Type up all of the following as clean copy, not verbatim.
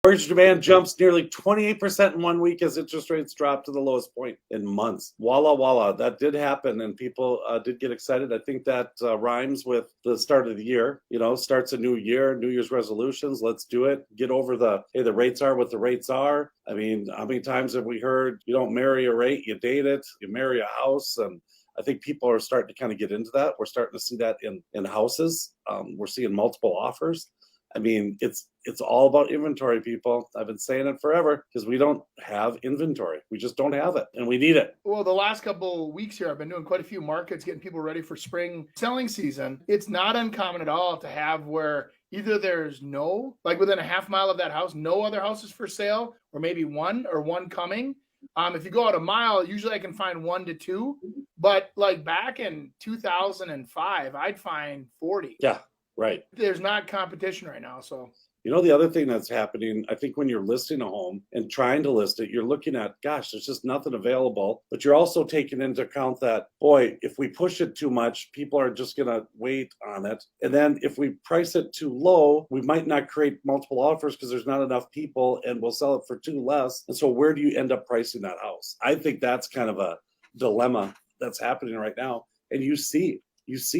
Mortgage demand jumps nearly 28% in 1 week as interest rates drop to the lowest point in months. Walla walla, that did happen, and people did get excited. I think that rhymes with the start of the year. Starts a new year, New Year's resolutions. Let's do it. Get over the rates are what the rates are. I mean, how many times have we heard you don't marry a rate, you date it, you marry a house? And I think people are starting to kind of get into that. We're starting to see that in houses. We're seeing multiple offers. I mean, it's all about inventory, people. I've been saying it forever because we don't have inventory. We just don't have it, and we need it. Well, the last couple of weeks here, I've been doing quite a few markets, getting people ready for spring selling season. It's not uncommon at all to have where either there's like within a half mile of that house, no other houses for sale, or maybe one or one coming. If you go out a mile, usually I can find 1 to 2, but like back in 2005, I'd find 40. Yeah. Right. There's not competition right now. So, the other thing that's happening, I think when you're listing a home and trying to list it, you're looking at, gosh, there's just nothing available. But you're also taking into account that, boy, if we push it too much, people are just going to wait on it. And then if we price it too low, we might not create multiple offers because there's not enough people and we'll sell it for too less. And so where do you end up pricing that house? I think that's kind of a dilemma that's happening right now. And you see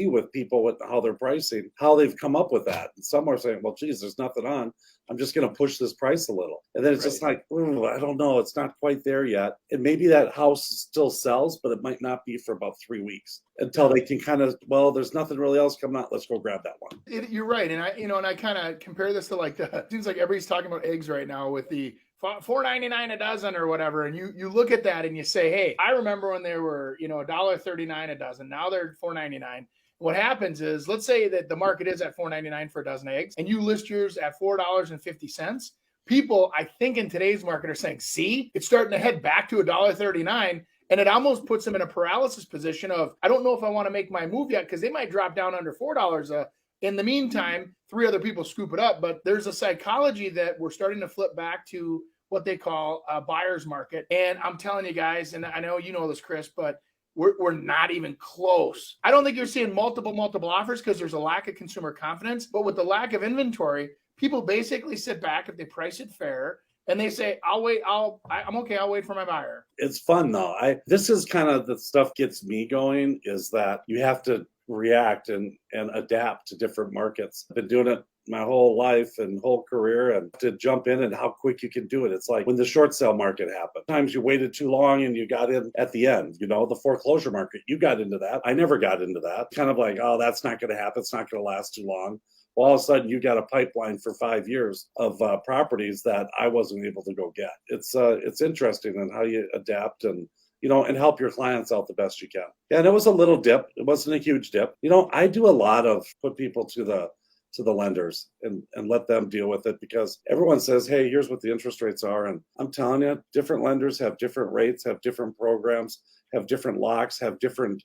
with people with how they're pricing, how they've come up with that. And some are saying, well, geez, there's nothing on. I'm just going to push this price a little. And then it's just like, I don't know. It's not quite there yet. And maybe that house still sells, but it might not be for about 3 weeks until they can kind of, there's nothing really else coming out. Let's go grab that one. You're right. And I kind of compare this to it seems like everybody's talking about eggs right now with the $4.99 a dozen or whatever. And you look at that and you say, hey, I remember when they were, $1.39 a dozen. Now they're $4.99. What happens is, let's say that the market is at $4.99 for a dozen eggs and you list yours at $4.50. People, I think in today's market are saying, see, it's starting to head back to $1.39. And it almost puts them in a paralysis position of, I don't know if I want to make my move yet because they might drop down under $4 in the meantime, 3 other people scoop it up. But there's a psychology that we're starting to flip back to what they call a buyer's market. And I'm telling you guys, and I know you know this, Chris, but we're not even close. I don't think you're seeing multiple offers because there's a lack of consumer confidence. But with the lack of inventory, people basically sit back if they price it fair and they say, I'll wait. I'm okay. I'll wait for my buyer. It's fun though. This is kind of the stuff gets me going, is that you have to react and adapt to different markets. I've been doing it my whole life and whole career, and to jump in and how quick you can do it. It's like when the short sale market happened. Sometimes you waited too long and you got in at the end. The foreclosure market, you got into that. I never got into that. Kind of like, oh, that's not going to happen. It's not going to last too long. Well, all of a sudden you got a pipeline for 5 years of properties that I wasn't able to go get. It's interesting in how you adapt and and help your clients out the best you can. Yeah, and it was a little dip. It wasn't a huge dip. I do a lot of put people to the lenders and let them deal with it, because everyone says, hey, here's what the interest rates are. And I'm telling you, different lenders have different rates, have different programs, have different locks, have different